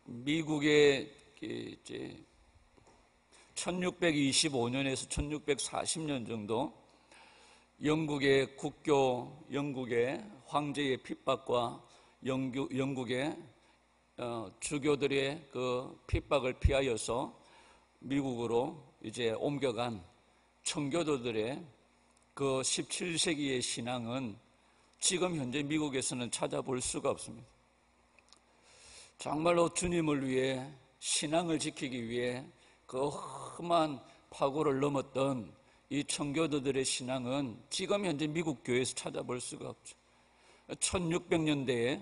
미국의 이제 1625년에서 1640년 정도 영국의 국교, 영국의 황제의 핍박과 영국의 주교들의 그 핍박을 피하여서 미국으로 이제 옮겨간 청교도들의 그 17세기의 신앙은 지금 현재 미국에서는 찾아볼 수가 없습니다. 정말로 주님을 위해 신앙을 지키기 위해 그 험한 파고를 넘었던 이 청교도들의 신앙은 지금 현재 미국 교회에서 찾아볼 수가 없죠. 1600년대에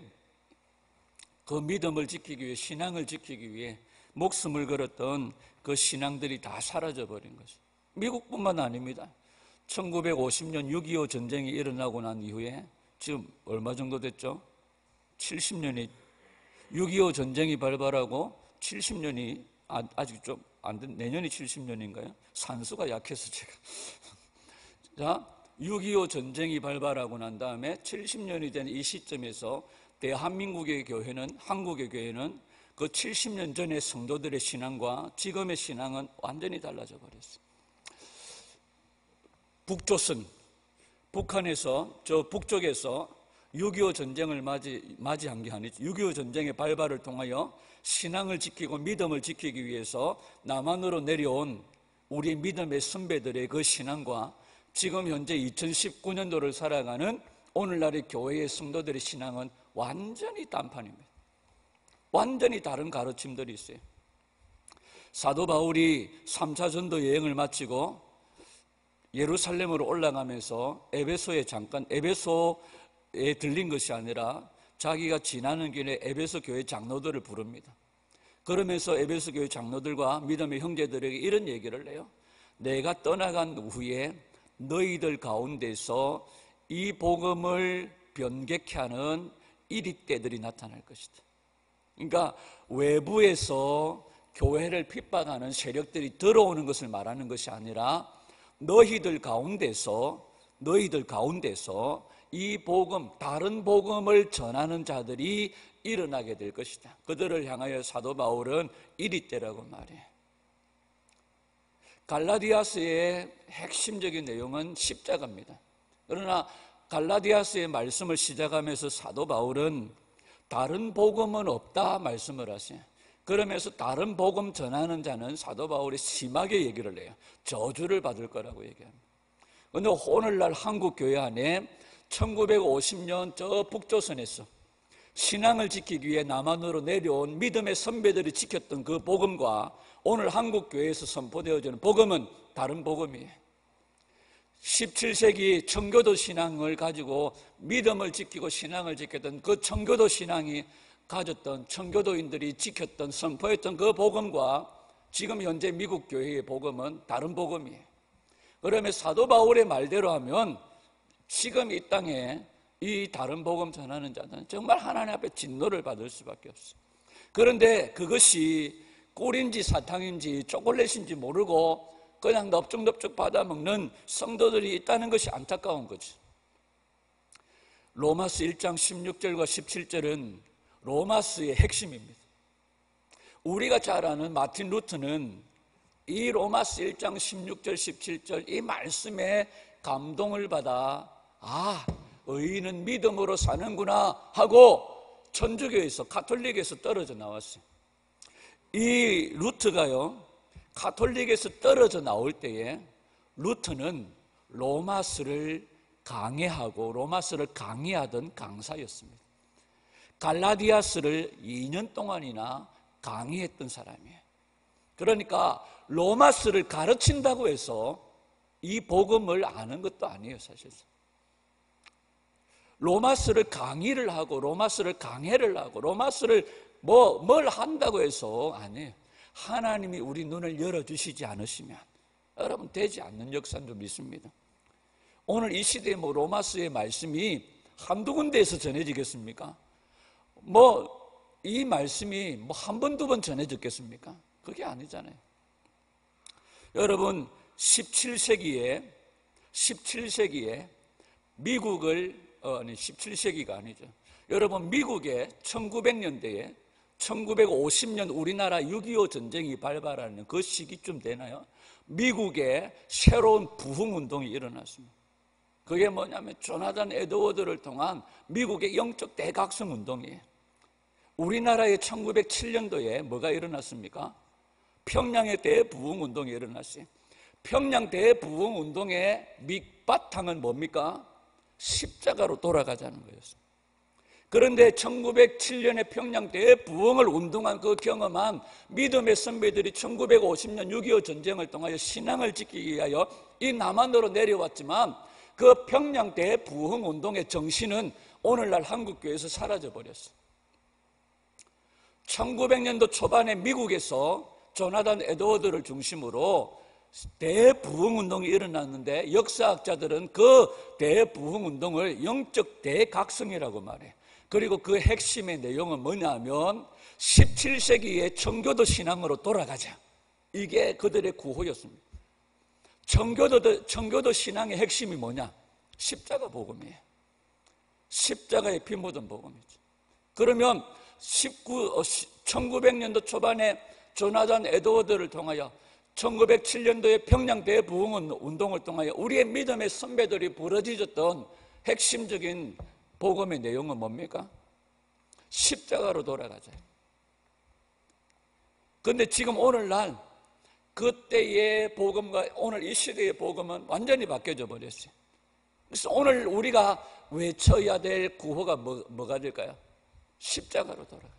그 믿음을 지키기 위해, 신앙을 지키기 위해 목숨을 걸었던 그 신앙들이 다 사라져버린 거죠. 미국뿐만 아닙니다. 1950년 6.25 전쟁이 일어나고 난 이후에 지금 얼마 정도 됐죠? 70년이 6.25 전쟁이 발발하고 70년이 아직 좀 안 된, 내년이 70년인가요? 산수가 약해서 제가. 자, 6.25 전쟁이 발발하고 난 다음에 70년이 된 이 시점에서 대한민국의 교회는, 한국의 교회는 그 70년 전의 성도들의 신앙과 지금의 신앙은 완전히 달라져 버렸어요. 북조선, 북한에서, 저 북쪽에서 6.25 전쟁을 맞이한 게 아니죠. 6.25 전쟁의 발발을 통하여 신앙을 지키고 믿음을 지키기 위해서 남한으로 내려온 우리 믿음의 선배들의 그 신앙과 지금 현재 2019년도를 살아가는 오늘날의 교회의 성도들의 신앙은 완전히 딴판입니다. 완전히 다른 가르침들이 있어요. 사도 바울이 3차 전도 여행을 마치고 예루살렘으로 올라가면서 에베소에 들린 것이 아니라 자기가 지나는 길에 에베소 교회 장로들을 부릅니다. 그러면서 에베소 교회 장로들과 믿음의 형제들에게 이런 얘기를 해요. 내가 떠나간 후에 너희들 가운데서 이 복음을 변개케 하는 이리때들이 나타날 것이다. 그러니까 외부에서 교회를 핍박하는 세력들이 들어오는 것을 말하는 것이 아니라 너희들 가운데서 이 복음, 다른 복음을 전하는 자들이 일어나게 될 것이다. 그들을 향하여 사도 바울은 이리때라고 말해요. 갈라디아서의 핵심적인 내용은 십자가입니다. 그러나 갈라디아서의 말씀을 시작하면서 사도 바울은 다른 복음은 없다 말씀을 하세요. 그러면서 다른 복음 전하는 자는 사도 바울이 심하게 얘기를 해요. 저주를 받을 거라고 얘기합니다. 그런데 오늘날 한국 교회 안에 1950년 저 북조선에서 신앙을 지키기 위해 남한으로 내려온 믿음의 선배들이 지켰던 그 복음과 오늘 한국 교회에서 선포되어지는 복음은 다른 복음이에요. 17세기 청교도 신앙을 가지고 믿음을 지키고 신앙을 지켰던 그 청교도 신앙이 가졌던 청교도인들이 지켰던 선포했던 그 복음과 지금 현재 미국 교회의 복음은 다른 복음이에요. 그러면 사도 바울의 말대로 하면 지금 이 땅에 이 다른 복음 전하는 자는 정말 하나님 앞에 진노를 받을 수밖에 없어요. 그런데 그것이 꿀인지 사탕인지 초콜릿인지 모르고 그냥 넙죽넙죽 받아먹는 성도들이 있다는 것이 안타까운 거지. 로마서 1장 16절과 17절은 로마서의 핵심입니다. 우리가 잘 아는 마틴 루터는 이 로마서 1장 16절 17절 이 말씀에 감동을 받아 의인은 믿음으로 사는구나 하고 천주교에서 가톨릭에서 떨어져 나왔어요. 이 루터가요, 가톨릭에서 떨어져 나올 때에 루터는 로마서를 강해하고 로마서를 강의하던 강사였습니다. 갈라디아서를 2년 동안이나 강의했던 사람이에요. 그러니까 로마서를 가르친다고 해서 이 복음을 아는 것도 아니에요, 사실상. 로마서를 강의를 하고 로마서를 강해를 하고 로마서를 뭘 한다고 해서 아니에요. 하나님이 우리 눈을 열어주시지 않으시면 여러분 되지 않는 역사인 줄 믿습니다. 오늘 이 시대에 로마서의 말씀이 한두 군데에서 전해지겠습니까? 이 말씀이 한 번, 두 번 전해졌겠습니까? 그게 아니잖아요. 여러분 17세기에 미국을 17세기가 아니죠. 여러분 미국의 1900년대에 1950년 우리나라 6.25 전쟁이 발발하는 그 시기쯤 되나요? 미국에 새로운 부흥운동이 일어났습니다. 그게 뭐냐면 조나단 에드워드를 통한 미국의 영적 대각성 운동이에요. 우리나라의 1907년도에 뭐가 일어났습니까? 평양의 대부흥운동이 일어났어요. 평양 대부흥운동의 밑바탕은 뭡니까? 십자가로 돌아가자는 거였습니다. 그런데 1907년에 평양 대부흥을 운동한 그 경험한 믿음의 선배들이 1950년 6.25 전쟁을 통하여 신앙을 지키기 위하여 이 남한으로 내려왔지만 그 평양 대부흥 운동의 정신은 오늘날 한국교회에서 사라져버렸어요. 1900년도 초반에 미국에서 조나단 에드워드를 중심으로 대부흥 운동이 일어났는데 역사학자들은 그 대부흥 운동을 영적 대각성이라고 말해요. 그리고 그 핵심의 내용은 뭐냐면 17세기의 청교도 신앙으로 돌아가자. 이게 그들의 구호였습니다. 청교도 신앙의 핵심이 뭐냐? 십자가 복음이에요. 십자가에 피 묻은 복음이죠. 그러면 1900년도 초반에 조나단 에드워드를 통하여 1907년도에 평양 대부흥 운동을 통하여 우리의 믿음의 선배들이 부러지셨던 핵심적인 복음의 내용은 뭡니까? 십자가로 돌아가자. 그런데 지금 오늘날 그때의 복음과 오늘 이 시대의 복음은 완전히 바뀌어져 버렸어요. 그래서 오늘 우리가 외쳐야 될 구호가 뭐가 될까요? 십자가로 돌아가자.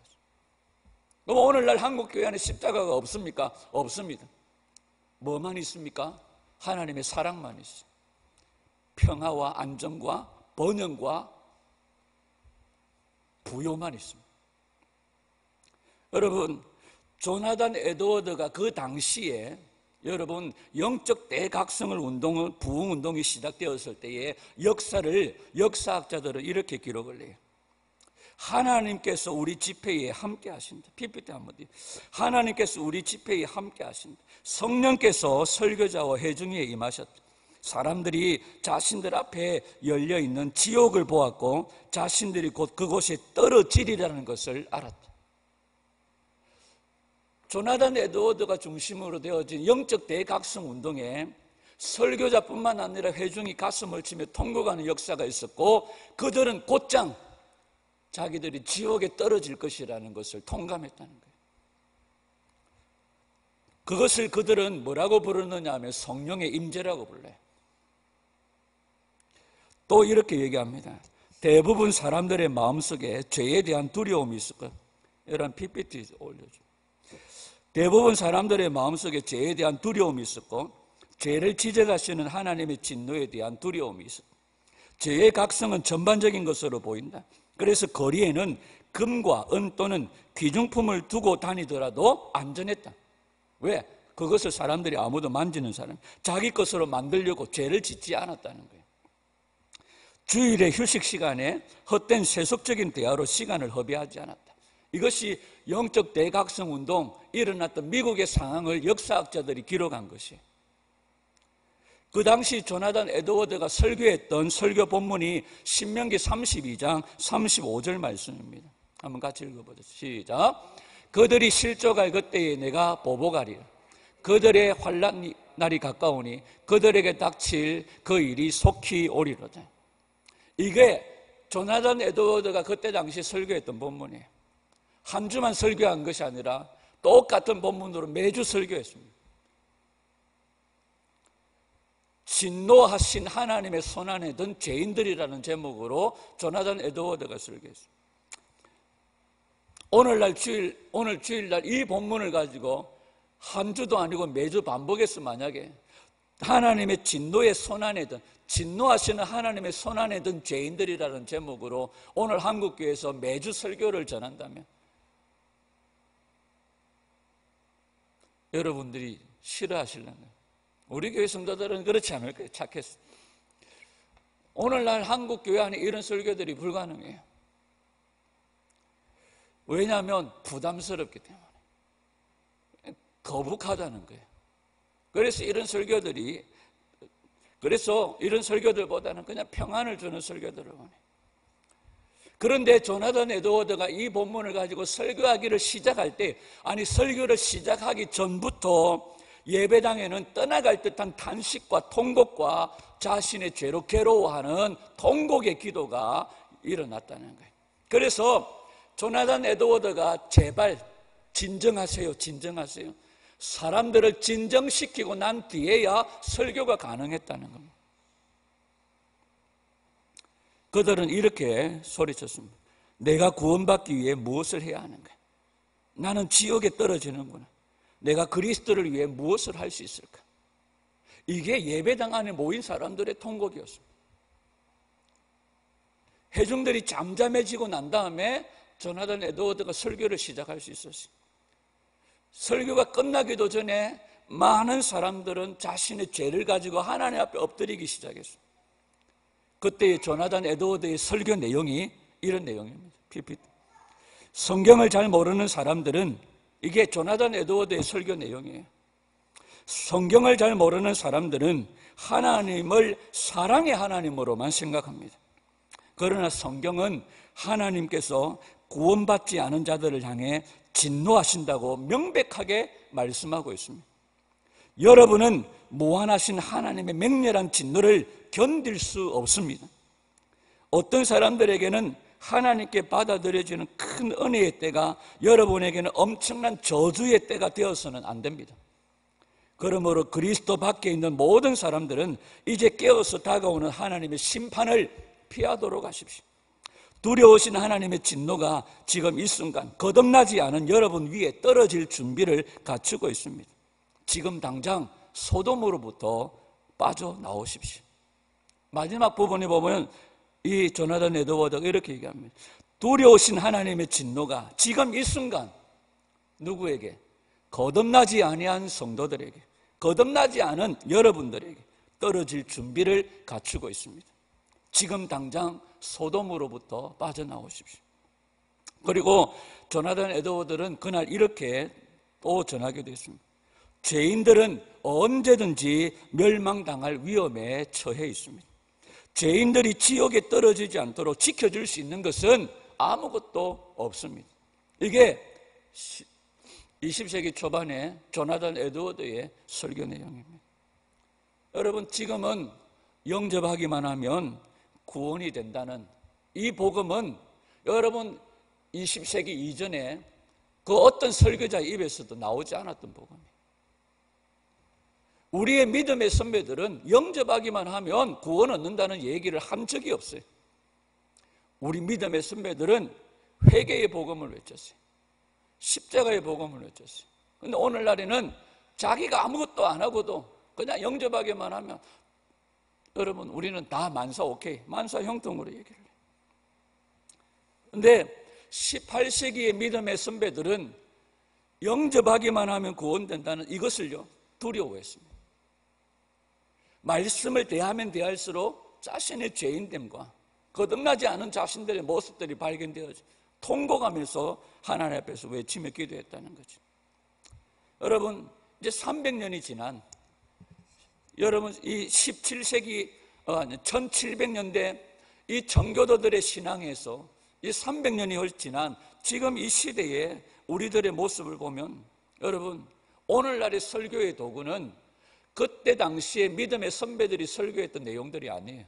그럼 오늘날 한국교회 안에 십자가가 없습니까? 없습니다. 뭐만 있습니까? 하나님의 사랑만 있어요. 평화와 안정과 번영과 부요만 있습니다. 여러분, 조나단 에드워드가 그 당시에 여러분 영적 대각성을 부흥 운동이 시작되었을 때의 역사학자들은 이렇게 기록을 해요. 하나님께서 우리 집회에 함께 하신다. PPT 한번 뒤. 하나님께서 우리 집회에 함께 하신다. 성령께서 설교자와 회중에 임하셨다. 사람들이 자신들 앞에 열려있는 지옥을 보았고 자신들이 곧 그곳에 떨어지리라는 것을 알았다. 조나단 에드워드가 중심으로 되어진 영적 대각성 운동에 설교자뿐만 아니라 회중이 가슴을 치며 통곡하는 역사가 있었고 그들은 곧장 자기들이 지옥에 떨어질 것이라는 것을 통감했다는 거예요. 그것을 그들은 뭐라고 부르느냐 하면 성령의 임재라고 불러요. 또 이렇게 얘기합니다. 대부분 사람들의 마음속에 죄에 대한 두려움이 있을 거예요. 이런 PPT 올려줘. 대부분 사람들의 마음속에 죄에 대한 두려움이 있었고 죄를 지적하시는 하나님의 진노에 대한 두려움이 있었고 죄의 각성은 전반적인 것으로 보인다. 그래서 거리에는 금과 은 또는 귀중품을 두고 다니더라도 안전했다. 왜? 그것을 사람들이 아무도 만지는 사람, 자기 것으로 만들려고 죄를 짓지 않았다는 거예요. 주일의 휴식 시간에 헛된 세속적인 대화로 시간을 허비하지 않았다. 이것이 영적 대각성 운동 일어났던 미국의 상황을 역사학자들이 기록한 것이에요. 그 당시 조나단 에드워드가 설교했던 설교 본문이 신명기 32장 35절 말씀입니다. 한번 같이 읽어보죠. 시작. 그들이 실족할 그때에 내가 보복하리라. 그들의 환난 날이 가까우니 그들에게 닥칠 그 일이 속히 오리로다. 이게 조나단 에드워드가 그때 당시 설교했던 본문이에요. 한 주만 설교한 것이 아니라 똑같은 본문으로 매주 설교했습니다. 진노하신 하나님의 손안에 든 죄인들이라는 제목으로 조나단 에드워드가 설교했습니다. 오늘 주일날 이 본문을 가지고 한 주도 아니고 매주 반복해서 만약에 하나님의 진노의 손안에 든 진노하시는 하나님의 손안에 든 죄인들이라는 제목으로 오늘 한국교회에서 매주 설교를 전한다면 여러분들이 싫어하실려나요? 우리 교회 성도들은 그렇지 않을 거예요. 착해서. 오늘날 한국교회 안에 이런 설교들이 불가능해요. 왜냐하면 부담스럽기 때문에. 거북하다는 거예요. 그래서 이런 설교들보다는 그냥 평안을 주는 설교들을 원해요. 그런데 조나단 에드워드가 이 본문을 가지고 설교하기를 시작할 때, 아니 설교를 시작하기 전부터 예배당에는 떠나갈 듯한 탄식과 통곡과 자신의 죄로 괴로워하는 통곡의 기도가 일어났다는 거예요. 그래서 조나단 에드워드가 제발 진정하세요, 진정하세요. 사람들을 진정시키고 난 뒤에야 설교가 가능했다는 겁니다. 그들은 이렇게 소리쳤습니다. 내가 구원받기 위해 무엇을 해야 하는가? 나는 지옥에 떨어지는구나. 내가 그리스도를 위해 무엇을 할 수 있을까? 이게 예배당 안에 모인 사람들의 통곡이었습니다. 회중들이 잠잠해지고 난 다음에 조나단 에드워드가 설교를 시작할 수 있었어요. 설교가 끝나기도 전에 많은 사람들은 자신의 죄를 가지고 하나님 앞에 엎드리기 시작했어요. 그때 조나단 에드워드의 설교 내용이 이런 내용입니다. PPT. 성경을 잘 모르는 사람들은, 이게 조나단 에드워드의 설교 내용이에요. 성경을 잘 모르는 사람들은 하나님을 사랑의 하나님으로만 생각합니다. 그러나 성경은 하나님께서 구원받지 않은 자들을 향해 진노하신다고 명백하게 말씀하고 있습니다. 여러분은 무한하신 하나님의 맹렬한 진노를 견딜 수 없습니다. 어떤 사람들에게는 하나님께 받아들여지는 큰 은혜의 때가 여러분에게는 엄청난 저주의 때가 되어서는 안 됩니다. 그러므로 그리스도 밖에 있는 모든 사람들은 이제 깨어서 다가오는 하나님의 심판을 피하도록 하십시오. 두려우신 하나님의 진노가 지금 이 순간 거듭나지 않은 여러분 위에 떨어질 준비를 갖추고 있습니다. 지금 당장 소돔으로부터 빠져나오십시오. 마지막 부분에 보면 이 조나단 에드워드가 이렇게 얘기합니다. 두려우신 하나님의 진노가 지금 이 순간 누구에게? 거듭나지 아니한 성도들에게, 거듭나지 않은 여러분들에게 떨어질 준비를 갖추고 있습니다. 지금 당장 소돔으로부터 빠져나오십시오. 그리고 조나단 에드워드는 그날 이렇게 또 전하기도 했습니다. 죄인들은 언제든지 멸망당할 위험에 처해 있습니다. 죄인들이 지옥에 떨어지지 않도록 지켜줄 수 있는 것은 아무것도 없습니다. 이게 20세기 초반에 조나단 에드워드의 설교 내용입니다. 여러분, 지금은 영접하기만 하면 구원이 된다는 이 복음은 여러분 20세기 이전에 그 어떤 설교자의 입에서도 나오지 않았던 복음이에요. 우리의 믿음의 선배들은 영접하기만 하면 구원 얻는다는 얘기를 한 적이 없어요. 우리 믿음의 선배들은 회개의 복음을 외쳤어요. 십자가의 복음을 외쳤어요. 그런데 오늘날에는 자기가 아무것도 안 하고도 그냥 영접하기만 하면, 여러분, 우리는 다 만사 오케이, 만사 형통으로 얘기를 해요. 그런데 18세기의 믿음의 선배들은 영접하기만 하면 구원된다는 이것을요 두려워했습니다. 말씀을 대하면 대할수록 자신의 죄인됨과 거듭나지 않은 자신들의 모습들이 발견되어져 통곡하면서 하나님 앞에서 외치며 기도했다는 거죠. 여러분, 이제 300년이 지난, 여러분 이 17세기 1700년대 이 정교도들의 신앙에서 이 300년이 지난 지금 이 시대에 우리들의 모습을 보면, 여러분, 오늘날의 설교의 도구는 그때 당시에 믿음의 선배들이 설교했던 내용들이 아니에요.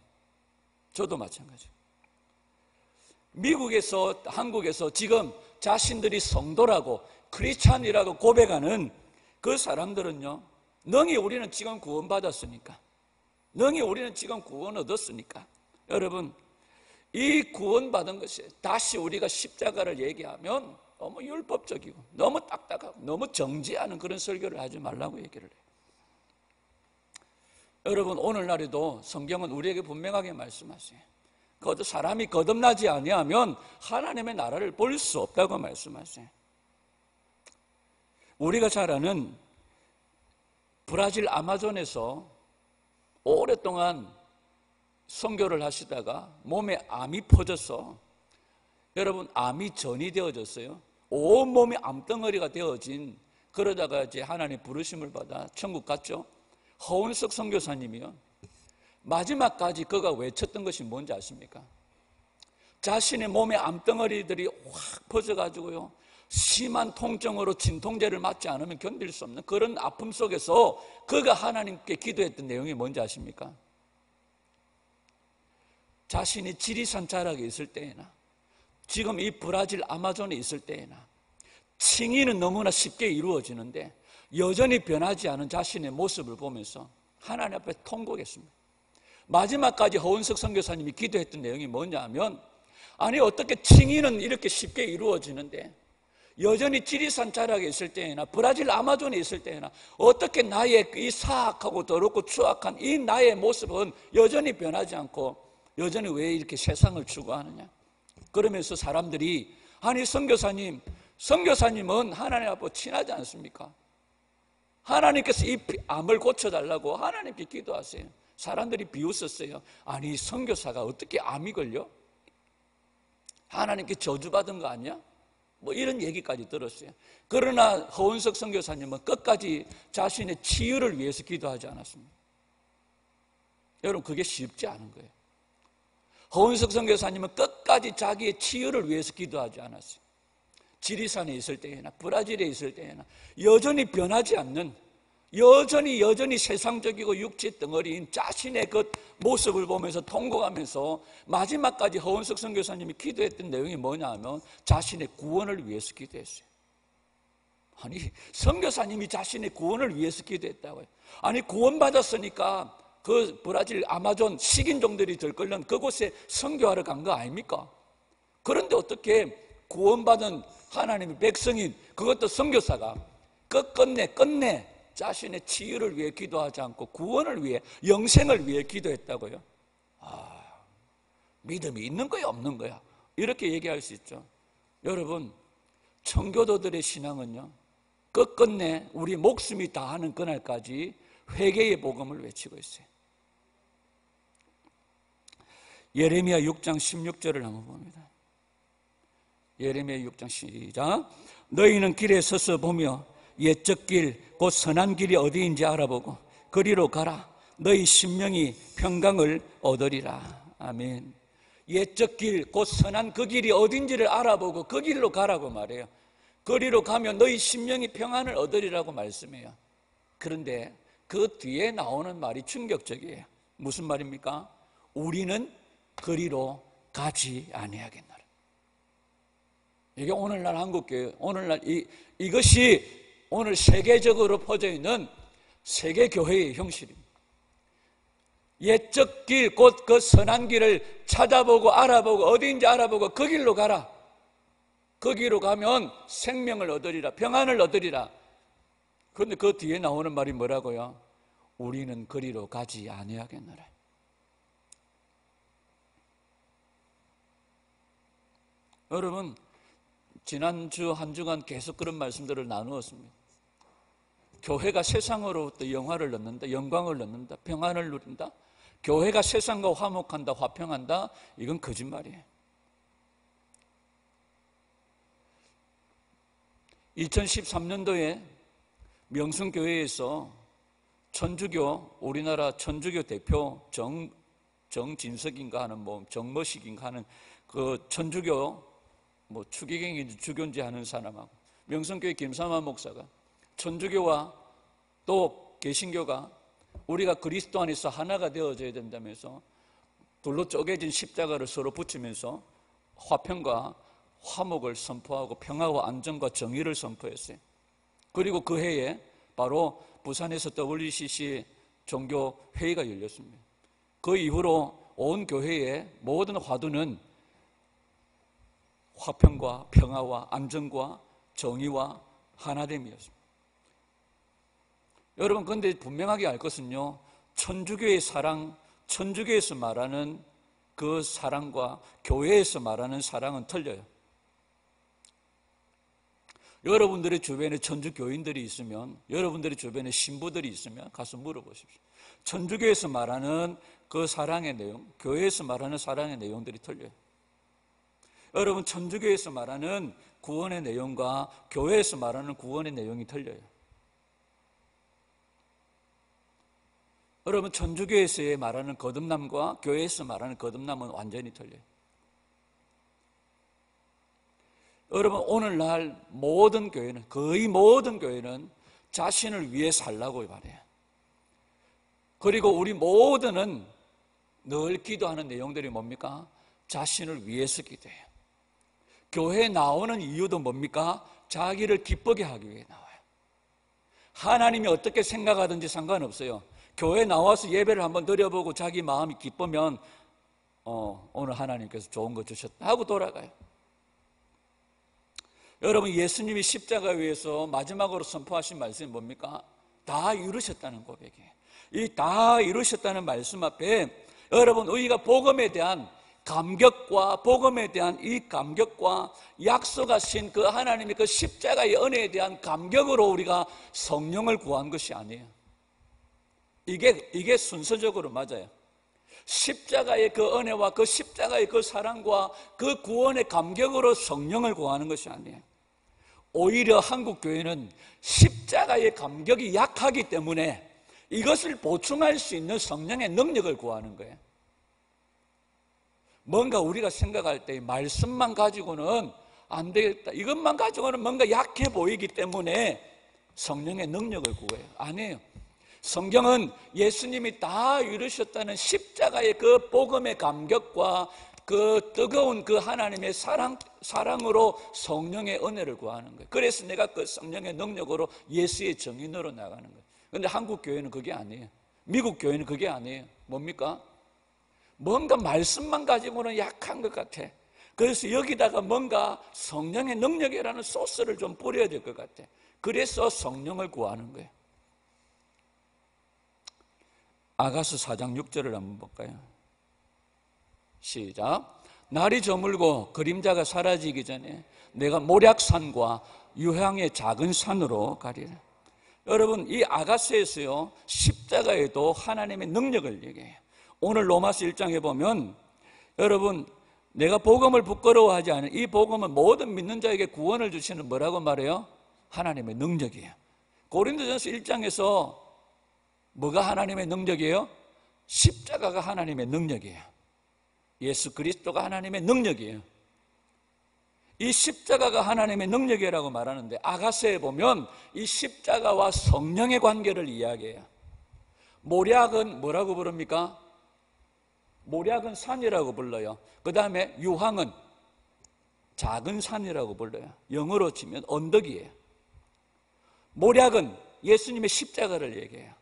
저도 마찬가지예요. 미국에서, 한국에서 지금 자신들이 성도라고 크리스찬이라고 고백하는 그 사람들은요, 능히 우리는 지금 구원받았으니까, 능히 우리는 지금 구원 얻었으니까, 여러분, 이 구원받은 것이 다시 우리가 십자가를 얘기하면 너무 율법적이고 너무 딱딱하고 너무 정지하는 그런 설교를 하지 말라고 얘기를 해요. 여러분, 오늘날에도 성경은 우리에게 분명하게 말씀하세요. 사람이 거듭나지 아니하면 하나님의 나라를 볼 수 없다고 말씀하세요. 우리가 잘 아는 브라질 아마존에서 오랫동안 선교를 하시다가 몸에 암이 퍼져서, 여러분, 암이 전이 되어졌어요. 온몸이 암덩어리가 되어진, 그러다가 이제 하나님 부르심을 받아 천국 갔죠. 허은석 선교사님이요, 마지막까지 그가 외쳤던 것이 뭔지 아십니까? 자신의 몸에 암덩어리들이 확 퍼져가지고요, 심한 통증으로 진통제를 맞지 않으면 견딜 수 없는 그런 아픔 속에서 그가 하나님께 기도했던 내용이 뭔지 아십니까? 자신이 지리산 자락에 있을 때에나 지금 이 브라질 아마존에 있을 때에나 칭의는 너무나 쉽게 이루어지는데 여전히 변하지 않은 자신의 모습을 보면서 하나님 앞에 통곡했습니다. 마지막까지 허은석 선교사님이 기도했던 내용이 뭐냐 하면, 아니 어떻게 칭의는 이렇게 쉽게 이루어지는데 여전히 지리산 자락에 있을 때에나 브라질 아마존에 있을 때에나 어떻게 나의 이 사악하고 더럽고 추악한 이 나의 모습은 여전히 변하지 않고 여전히 왜 이렇게 세상을 추구하느냐. 그러면서 사람들이, 아니 선교사님은 하나님 앞에 친하지 않습니까? 하나님께서 이 암을 고쳐달라고 하나님께 기도하세요. 사람들이 비웃었어요. 아니 선교사가 어떻게 암이 걸려? 하나님께 저주받은 거 아니야? 뭐 이런 얘기까지 들었어요. 그러나 허은석 선교사님은 끝까지 자신의 치유를 위해서 기도하지 않았습니다. 여러분, 그게 쉽지 않은 거예요. 허은석 선교사님은 끝까지 자기의 치유를 위해서 기도하지 않았어요. 지리산에 있을 때에나 브라질에 있을 때에나 여전히 변하지 않는, 여전히 세상적이고 육체 덩어리인 자신의 그 모습을 보면서 통곡하면서 마지막까지 허은석 선교사님이 기도했던 내용이 뭐냐 하면 자신의 구원을 위해서 기도했어요. 아니 선교사님이 자신의 구원을 위해서 기도했다고요. 아니 구원받았으니까 그 브라질 아마존 식인종들이 들끓는 그곳에 선교하러 간 거 아닙니까? 그런데 어떻게 구원받은 하나님의 백성인 그것도 선교사가 끝내 자신의 치유를 위해 기도하지 않고 구원을 위해, 영생을 위해 기도했다고요? 믿음이 있는 거야 없는 거야? 이렇게 얘기할 수 있죠. 여러분, 청교도들의 신앙은요, 끝끝내 우리 목숨이 다하는 그날까지 회개의 복음을 외치고 있어요. 예레미야 6장 16절을 한번 봅니다. 예레미야 6장 시작. 너희는 길에 서서 보며 옛적 길 곧 선한 길이 어디인지 알아보고 그리로 가라. 너희 심령이 평강을 얻으리라. 아멘. 옛적 길 곧 선한 그 길이 어딘지를 알아보고 그 길로 가라고 말해요. 그리로 가면 너희 심령이 평안을 얻으리라고 말씀해요. 그런데 그 뒤에 나오는 말이 충격적이에요. 무슨 말입니까? 우리는 그리로 가지 아니하겠노라. 이게 오늘날 한국교회, 오늘날 이것이 오늘 세계적으로 퍼져 있는 세계교회의 형식입니다. 옛적 길, 곧 그 선한 길을 찾아보고 알아보고 어디인지 알아보고 그 길로 가라. 그 길로 가면 생명을 얻으리라, 평안을 얻으리라. 그런데 그 뒤에 나오는 말이 뭐라고요? 우리는 그리로 가지 아니하겠노라. 여러분, 지난주 한 주간 계속 그런 말씀들을 나누었습니다. 교회가 세상으로부터 영화를 얻는다, 영광을 얻는다, 평안을 누린다. 교회가 세상과 화목한다, 화평한다. 이건 거짓말이에요. 2013년도에 명성교회에서 천주교, 우리나라 천주교 대표 정진석인가 하는 정머식인가 하는 그 천주교 추기경인지 주교인지 하는 사람하고 명성교회 김삼환 목사가 천주교와 또 개신교가 우리가 그리스도 안에서 하나가 되어져야 된다면서 둘로 쪼개진 십자가를 서로 붙이면서 화평과 화목을 선포하고 평화와 안정과 정의를 선포했어요. 그리고 그 해에 바로 부산에서 WCC 종교 회의가 열렸습니다. 그 이후로 온 교회의 모든 화두는 화평과 평화와 안정과 정의와 하나됨이었습니다. 여러분, 그런데 분명하게 알 것은요, 천주교의 사랑, 천주교에서 말하는 그 사랑과 교회에서 말하는 사랑은 틀려요. 여러분들의 주변에 천주교인들이 있으면, 여러분들의 주변에 신부들이 있으면 가서 물어보십시오. 천주교에서 말하는 그 사랑의 내용, 교회에서 말하는 사랑의 내용들이 틀려요. 여러분, 천주교에서 말하는 구원의 내용과 교회에서 말하는 구원의 내용이 틀려요. 여러분, 천주교에서 말하는 거듭남과 교회에서 말하는 거듭남은 완전히 틀려요. 여러분, 오늘날 모든 교회는, 거의 모든 교회는 자신을 위해 살라고 말해요. 그리고 우리 모두는 늘 기도하는 내용들이 뭡니까? 자신을 위해서 기도해요. 교회에 나오는 이유도 뭡니까? 자기를 기쁘게 하기 위해 나와요. 하나님이 어떻게 생각하든지 상관없어요. 교회에 나와서 예배를 한번 드려보고 자기 마음이 기쁘면 오늘 하나님께서 좋은 거 주셨다 하고 돌아가요. 여러분, 예수님이 십자가 위에서 마지막으로 선포하신 말씀이 뭡니까? 다 이루셨다는 고백이에요. 이 다 이루셨다는 말씀 앞에 여러분, 우리가 복음에 대한 감격과 복음에 대한 이 감격과 약속하신 그 하나님의 그 십자가의 은혜에 대한 감격으로 우리가 성령을 구한 것이 아니에요. 이게 순서적으로 맞아요. 십자가의 그 은혜와 그 십자가의 그 사랑과 그 구원의 감격으로 성령을 구하는 것이 아니에요. 오히려 한국 교회는 십자가의 감격이 약하기 때문에 이것을 보충할 수 있는 성령의 능력을 구하는 거예요. 뭔가 우리가 생각할 때 말씀만 가지고는 안 되겠다, 이것만 가지고는 뭔가 약해 보이기 때문에 성령의 능력을 구해요. 아니에요. 성경은 예수님이 다 이루셨다는 십자가의 그 복음의 감격과 그 뜨거운 그 하나님의 사랑으로 성령의 은혜를 구하는 거예요. 그래서 내가 그 성령의 능력으로 예수의 정인으로 나가는 거예요. 그런데 한국 교회는 그게 아니에요. 미국 교회는 그게 아니에요. 뭡니까? 뭔가 말씀만 가지고는 약한 것 같아. 그래서 여기다가 뭔가 성령의 능력이라는 소스를 좀 뿌려야 될 것 같아. 그래서 성령을 구하는 거예요. 아가서 4장 6절을 한번 볼까요? 시작. 날이 저물고 그림자가 사라지기 전에 내가 모략산과 유향의 작은 산으로 가리라. 여러분, 이 아가서에서요, 십자가에도 하나님의 능력을 얘기해요. 오늘 로마서 1장에 보면 여러분, 내가 복음을 부끄러워하지 않은 이 복음은 모든 믿는 자에게 구원을 주시는 뭐라고 말해요? 하나님의 능력이에요. 고린도전서 1장에서 뭐가 하나님의 능력이에요? 십자가가 하나님의 능력이에요. 예수 그리스도가 하나님의 능력이에요. 이 십자가가 하나님의 능력이라고 말하는데 아가서에 보면 이 십자가와 성령의 관계를 이야기해요. 모략은 뭐라고 부릅니까? 모략은 산이라고 불러요. 그 다음에 유황은 작은 산이라고 불러요. 영어로 치면 언덕이에요. 모략은 예수님의 십자가를 얘기해요.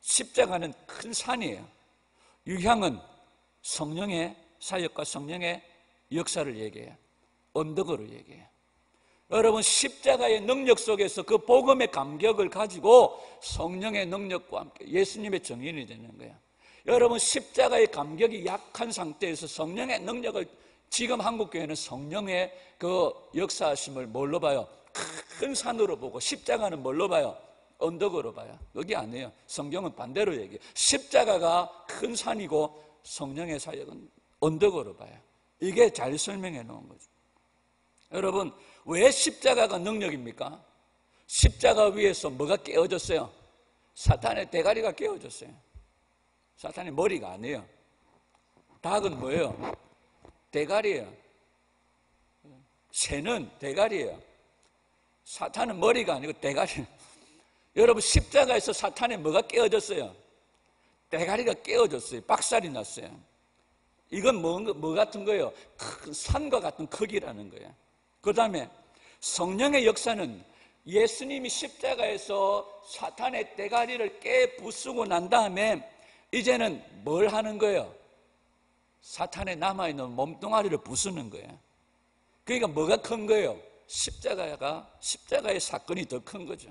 십자가는 큰 산이에요. 유향은 성령의 사역과 성령의 역사를 얘기해요. 언덕으로 얘기해요. 여러분, 십자가의 능력 속에서 그 복음의 감격을 가지고 성령의 능력과 함께 예수님의 정인이 되는 거예요. 여러분, 십자가의 감격이 약한 상태에서 성령의 능력을, 지금 한국교회는 성령의 그 역사하심을 뭘로 봐요? 큰 산으로 보고, 십자가는 뭘로 봐요? 언덕으로 봐요. 그게 아니에요. 성경은 반대로 얘기해요. 십자가가 큰 산이고 성령의 사역은 언덕으로 봐요. 이게 잘 설명해 놓은 거죠. 여러분, 왜 십자가가 능력입니까? 십자가 위에서 뭐가 깨어졌어요? 사탄의 대가리가 깨어졌어요. 사탄의 머리가 아니에요. 닭은 뭐예요? 대가리예요. 새는 대가리예요. 사탄은 머리가 아니고 대가리예요. 여러분, 십자가에서 사탄의 뭐가 깨어졌어요? 대가리가 깨어졌어요. 박살이 났어요. 이건 뭐 같은 거예요? 큰 산과 같은 크기라는 거예요. 그 다음에 성령의 역사는 예수님이 십자가에서 사탄의 대가리를 깨부수고 난 다음에 이제는 뭘 하는 거예요? 사탄에 남아있는 몸뚱아리를 부수는 거예요. 그러니까 뭐가 큰 거예요? 십자가의 사건이 더 큰 거죠.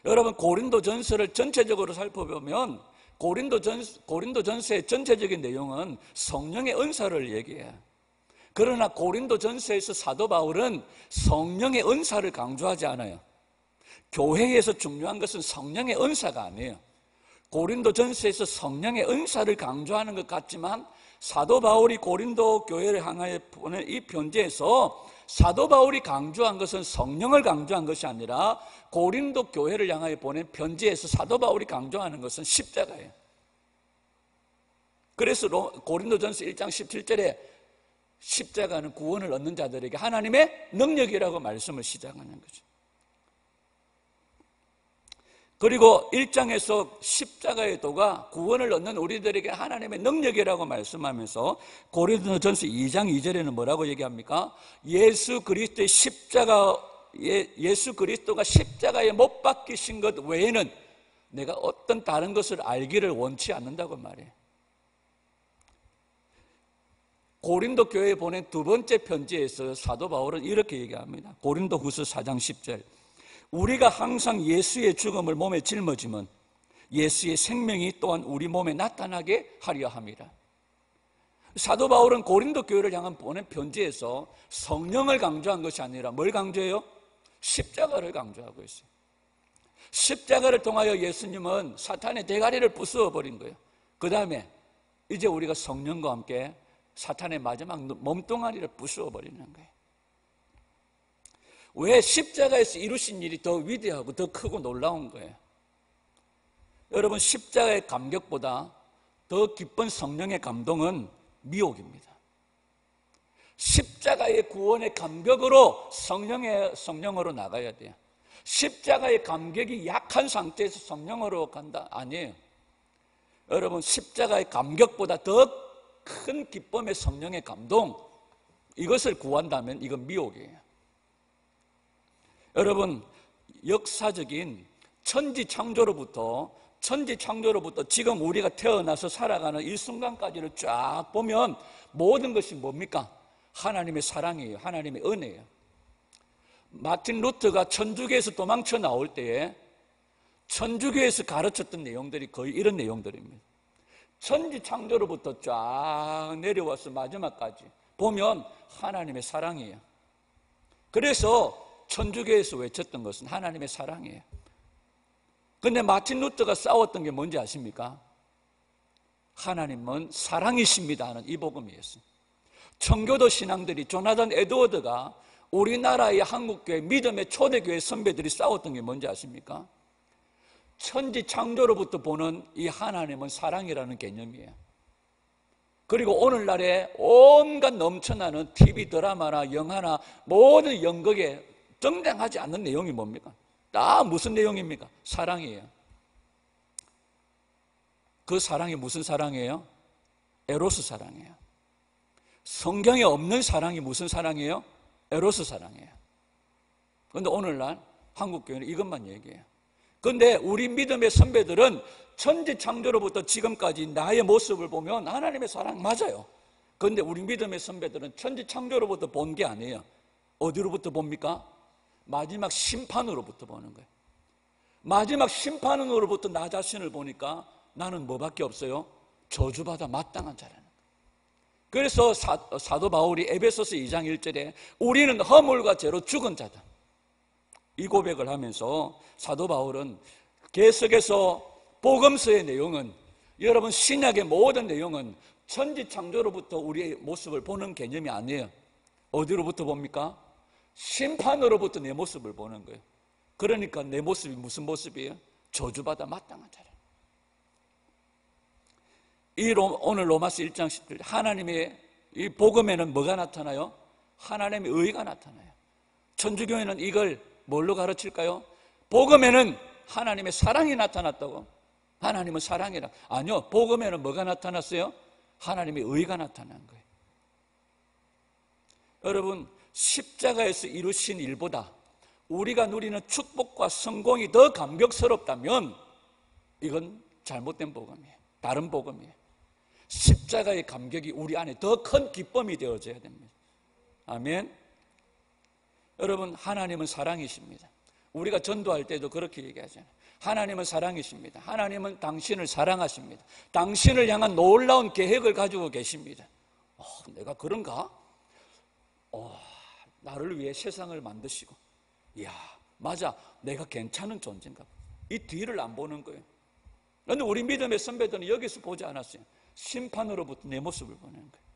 여러분, 고린도전서를 전체적으로 살펴보면 고린도전서의 전체적인 내용은 성령의 은사를 얘기해요. 그러나 고린도전서에서 사도 바울은 성령의 은사를 강조하지 않아요. 교회에서 중요한 것은 성령의 은사가 아니에요. 고린도전서에서 성령의 은사를 강조하는 것 같지만 사도 바울이 고린도 교회를 향하여 보낸 이 편지에서 사도 바울이 강조한 것은 성령을 강조한 것이 아니라 고린도 교회를 향하여 보낸 편지에서 사도 바울이 강조하는 것은 십자가예요. 그래서 고린도전서 1장 17절에 십자가는 구원을 얻는 자들에게 하나님의 능력이라고 말씀을 시작하는 거죠. 그리고 1장에서 십자가의 도가 구원을 얻는 우리들에게 하나님의 능력이라고 말씀하면서 고린도전서 2장 2절에는 뭐라고 얘기합니까? 예수 그리스도가 십자가에 못 박히신 것 외에는 내가 어떤 다른 것을 알기를 원치 않는다고 말해요. 고린도 교회에 보낸 두 번째 편지에서 사도 바울은 이렇게 얘기합니다. 고린도후서 4장 10절. 우리가 항상 예수의 죽음을 몸에 짊어지면 예수의 생명이 또한 우리 몸에 나타나게 하려 함이라. 사도 바울은 고린도 교회를 향한 보낸 편지에서 성령을 강조한 것이 아니라 뭘 강조해요? 십자가를 강조하고 있어요. 십자가를 통하여 예수님은 사탄의 대가리를 부수어 버린 거예요. 그 다음에 이제 우리가 성령과 함께 사탄의 마지막 몸뚱아리를 부수어 버리는 거예요. 왜? 십자가에서 이루신 일이 더 위대하고 더 크고 놀라운 거예요. 여러분, 십자가의 감격보다 더 기쁜 성령의 감동은 미혹입니다. 십자가의 구원의 감격으로 성령으로 나가야 돼요. 십자가의 감격이 약한 상태에서 성령으로 간다? 아니에요. 여러분, 십자가의 감격보다 더 큰 기쁨의 성령의 감동, 이것을 구한다면 이건 미혹이에요. 여러분, 역사적인 천지 창조로부터 지금 우리가 태어나서 살아가는 이 순간까지를 쫙 보면 모든 것이 뭡니까? 하나님의 사랑이에요. 하나님의 은혜예요. 마틴 루터가 천주교에서 도망쳐 나올 때에 천주교에서 가르쳤던 내용들이 거의 이런 내용들입니다. 천지 창조로부터 쫙 내려와서 마지막까지 보면 하나님의 사랑이에요. 그래서 천주교에서 외쳤던 것은 하나님의 사랑이에요. 그런데 마틴 루터가 싸웠던 게 뭔지 아십니까? 하나님은 사랑이십니다 하는 이 복음이었어요. 청교도 신앙들이, 조나단 에드워드가 우리나라의 한국교회 믿음의 초대교회 선배들이 싸웠던 게 뭔지 아십니까? 천지 창조로부터 보는 이 하나님은 사랑이라는 개념이에요. 그리고 오늘날에 온갖 넘쳐나는 TV 드라마나 영화나 모든 연극에 등장하지 않는 내용이 뭡니까? 다 무슨 내용입니까? 사랑이에요. 그 사랑이 무슨 사랑이에요? 에로스 사랑이에요. 성경에 없는 사랑이 무슨 사랑이에요? 에로스 사랑이에요. 그런데 오늘날 한국교회는 이것만 얘기해요. 그런데 우리 믿음의 선배들은 천지 창조로부터 지금까지 나의 모습을 보면 하나님의 사랑 맞아요. 그런데 우리 믿음의 선배들은 천지 창조로부터 본 게 아니에요. 어디로부터 봅니까? 마지막 심판으로부터 보는 거예요. 마지막 심판으로부터 나 자신을 보니까 나는 뭐밖에 없어요? 저주받아 마땅한 자라는 거예요. 그래서 사도 바울이 에베소서 2장 1절에 우리는 허물과 죄로 죽은 자다, 이 고백을 하면서 사도 바울은 계속해서 복음서의 내용은, 여러분 신약의 모든 내용은 천지 창조로부터 우리의 모습을 보는 개념이 아니에요. 어디로부터 봅니까? 심판으로부터 내 모습을 보는 거예요. 그러니까 내 모습이 무슨 모습이에요? 저주받아 마땅한 자라. 오늘 로마서 1장 10절, 하나님의 이 복음에는 뭐가 나타나요? 하나님의 의가 나타나요. 천주교회는 이걸 뭘로 가르칠까요? 복음에는 하나님의 사랑이 나타났다고. 하나님은 사랑이라. 아니요, 복음에는 뭐가 나타났어요? 하나님의 의가 나타난 거예요. 여러분, 십자가에서 이루신 일보다 우리가 누리는 축복과 성공이 더 감격스럽다면 이건 잘못된 복음이에요. 다른 복음이에요. 십자가의 감격이 우리 안에 더 큰 기쁨이 되어져야 됩니다. 아멘. 여러분, 하나님은 사랑이십니다. 우리가 전도할 때도 그렇게 얘기하잖아요. 하나님은 사랑이십니다. 하나님은 당신을 사랑하십니다. 당신을 향한 놀라운 계획을 가지고 계십니다. 내가 그런가? 나를 위해 세상을 만드시고, 이야, 맞아, 내가 괜찮은 존재인가? 이 뒤를 안 보는 거예요. 그런데 우리 믿음의 선배들은 여기서 보지 않았어요. 심판으로부터 내 모습을 보는 거예요.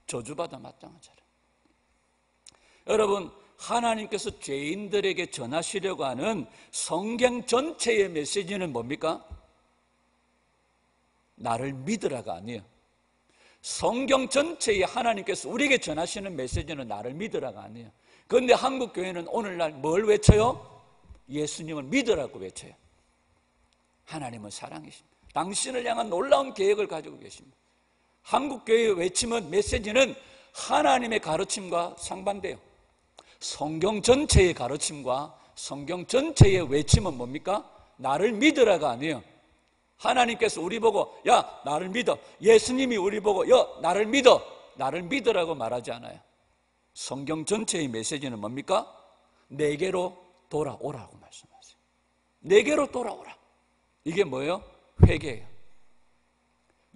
저주받아 마땅한 자라. 여러분, 하나님께서 죄인들에게 전하시려고 하는 성경 전체의 메시지는 뭡니까? 나를 믿으라가 아니에요. 성경 전체에 하나님께서 우리에게 전하시는 메시지는 나를 믿으라가 아니에요. 그런데 한국교회는 오늘날 뭘 외쳐요? 예수님을 믿으라고 외쳐요. 하나님은 사랑이십니다. 당신을 향한 놀라운 계획을 가지고 계십니다. 한국교회의 외침은, 메시지는 하나님의 가르침과 상반돼요. 성경 전체의 가르침과 성경 전체의 외침은 뭡니까? 나를 믿으라가 아니에요. 하나님께서 우리 보고 야 나를 믿어, 예수님이 우리 보고 야 나를 믿어, 나를 믿으라고 말하지 않아요. 성경 전체의 메시지는 뭡니까? 내게로 돌아오라고 말씀하세요. 내게로 돌아오라. 이게 뭐예요? 회개예요.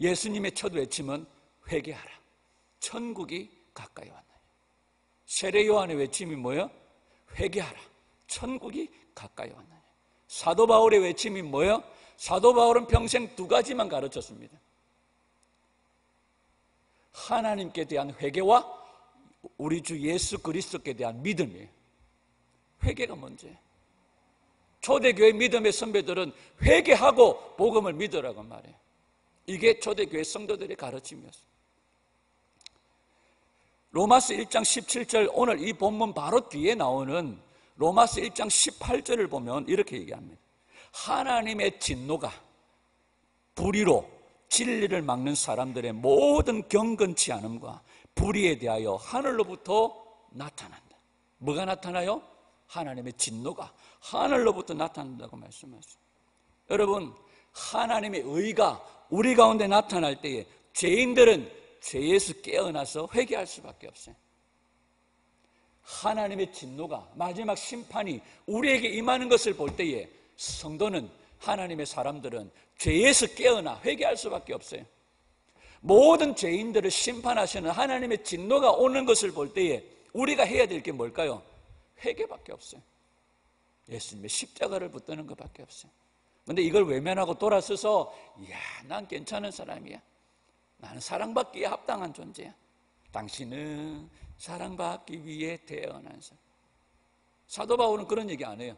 예수님의 첫 외침은 회개하라, 천국이 가까이 왔나니. 세례 요한의 외침이 뭐예요? 회개하라, 천국이 가까이 왔나니. 사도 바울의 외침이 뭐예요? 사도 바울은 평생 두 가지만 가르쳤습니다. 하나님께 대한 회개와 우리 주 예수 그리스도께 대한 믿음이에요. 회개가 문제예요. 초대교회 믿음의 선배들은 회개하고 복음을 믿으라고 말해요. 이게 초대교회 성도들의 가르침이었어요. 로마서 1장 17절, 오늘 이 본문 바로 뒤에 나오는 로마서 1장 18절을 보면 이렇게 얘기합니다. 하나님의 진노가 불의로 진리를 막는 사람들의 모든 경건치 않음과 불의에 대하여 하늘로부터 나타난다. 뭐가 나타나요? 하나님의 진노가 하늘로부터 나타난다고 말씀하셨어요. 여러분, 하나님의 의가 우리 가운데 나타날 때에 죄인들은 죄에서 깨어나서 회개할 수밖에 없어요. 하나님의 진노가, 마지막 심판이 우리에게 임하는 것을 볼 때에 성도는, 하나님의 사람들은 죄에서 깨어나 회개할 수밖에 없어요. 모든 죄인들을 심판하시는 하나님의 진노가 오는 것을 볼 때에 우리가 해야 될 게 뭘까요? 회개밖에 없어요. 예수님의 십자가를 붙드는 것밖에 없어요. 그런데 이걸 외면하고 돌아서서 이야, 난 괜찮은 사람이야, 나는 사랑받기에 합당한 존재야, 당신은 사랑받기 위해 태어난 사람. 사도 바울은 그런 얘기 안 해요.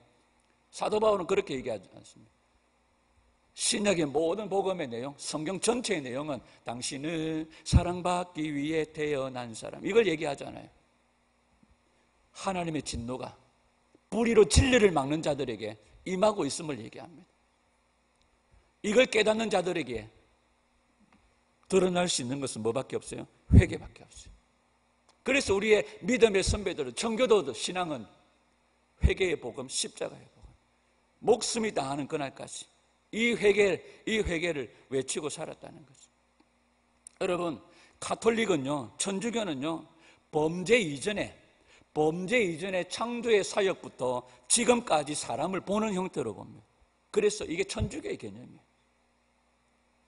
사도 바울은 그렇게 얘기하지 않습니다. 신약의 모든 복음의 내용, 성경 전체의 내용은 당신은 사랑받기 위해 태어난 사람, 이걸 얘기하잖아요. 하나님의 진노가 불의로 진리를 막는 자들에게 임하고 있음을 얘기합니다. 이걸 깨닫는 자들에게 드러날 수 있는 것은 뭐밖에 없어요? 회개밖에 없어요. 그래서 우리의 믿음의 선배들은, 청교도들, 신앙은 회개의 복음, 십자가의 복음, 목숨이 다하는 그날까지 이 회개를 외치고 살았다는 거죠. 여러분, 가톨릭은요, 천주교는요, 범죄 이전에 창조의 사역부터 지금까지 사람을 보는 형태로 봅니다. 그래서 이게 천주교의 개념이에요.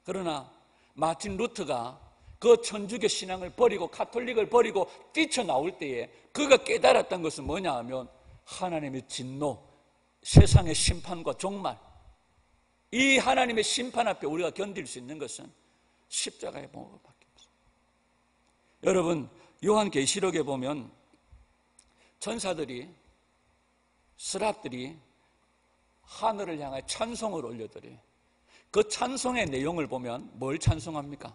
그러나 마틴 루터가 그 천주교 신앙을 버리고 가톨릭을 버리고 뛰쳐나올 때에 그가 깨달았던 것은 뭐냐 하면 하나님의 진노, 세상의 심판과 종말, 이 하나님의 심판 앞에 우리가 견딜 수 있는 것은 십자가의 복음밖에 없어요. 여러분, 요한계시록에 보면 천사들이, 스랍들이 하늘을 향해 찬송을 올려드려요. 그 찬송의 내용을 보면 뭘 찬송합니까?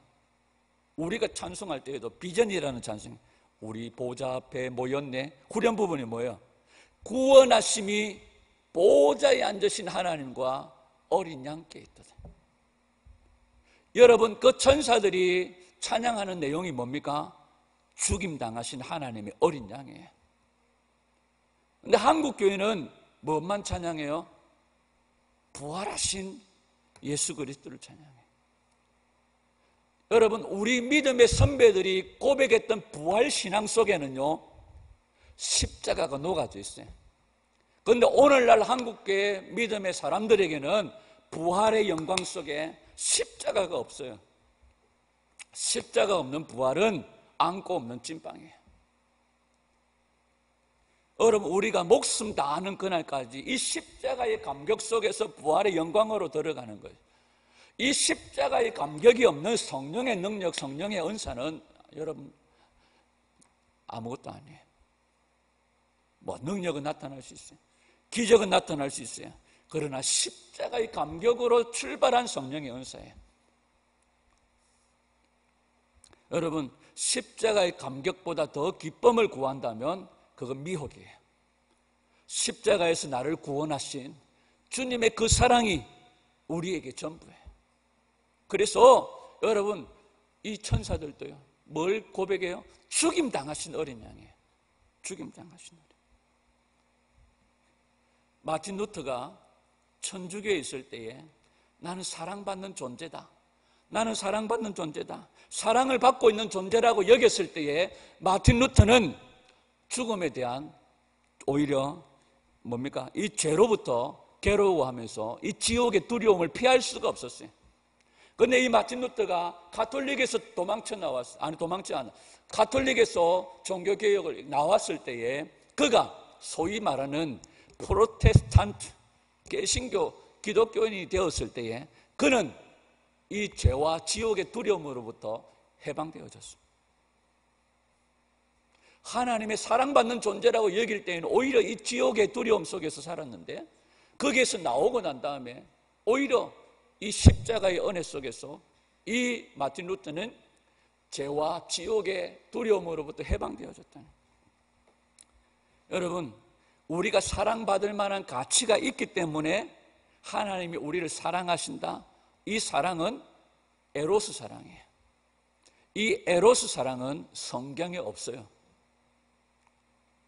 우리가 찬송할 때에도 비전이라는 찬송, 우리 보좌 앞에 모였네. 후렴 부분이 뭐예요? 구원하심이 보좌에 앉으신 하나님과 어린 양께 있도다. 여러분, 그 천사들이 찬양하는 내용이 뭡니까? 죽임당하신 하나님의 어린 양이에요. 근데 한국교회는 뭐만 찬양해요? 부활하신 예수 그리스도를 찬양해요. 여러분, 우리 믿음의 선배들이 고백했던 부활신앙 속에는요, 십자가가 녹아져 있어요. 그런데 오늘날 한국교회 믿음의 사람들에게는 부활의 영광 속에 십자가가 없어요. 십자가 없는 부활은 안고 없는 찐빵이에요. 여러분, 우리가 목숨 다하는 그날까지 이 십자가의 감격 속에서 부활의 영광으로 들어가는 거예요. 이 십자가의 감격이 없는 성령의 능력, 성령의 은사는 여러분 아무것도 아니에요. 뭐 능력은 나타날 수 있어요, 기적은 나타날 수 있어요. 그러나 십자가의 감격으로 출발한 성령의 은사예요. 여러분, 십자가의 감격보다 더 기쁨을 구한다면 그건 미혹이에요. 십자가에서 나를 구원하신 주님의 그 사랑이 우리에게 전부예요. 그래서 여러분, 이 천사들도요, 뭘 고백해요? 죽임 당하신 어린 양이에요. 죽임 당하신 어린. 마틴 루터가 천주교에 있을 때에 나는 사랑받는 존재다, 나는 사랑받는 존재다, 사랑을 받고 있는 존재라고 여겼을 때에 마틴 루터는 죽음에 대한 오히려 뭡니까? 이 죄로부터 괴로워하면서 이 지옥의 두려움을 피할 수가 없었어요. 그런데 이 마틴 루터가 가톨릭에서 도망쳐 나왔어요. 아니, 도망치 않아. 가톨릭에서 종교개혁을 나왔을 때에 그가 소위 말하는 프로테스탄트, 개신교, 기독교인이 되었을 때에 그는 이 죄와 지옥의 두려움으로부터 해방되어졌습니다. 하나님의 사랑받는 존재라고 여길 때에는 오히려 이 지옥의 두려움 속에서 살았는데 거기에서 나오고 난 다음에 오히려 이 십자가의 은혜 속에서 이 마틴 루터는 죄와 지옥의 두려움으로부터 해방되어졌다는. 여러분, 우리가 사랑받을 만한 가치가 있기 때문에 하나님이 우리를 사랑하신다. 이 사랑은 에로스 사랑이에요. 이 에로스 사랑은 성경에 없어요.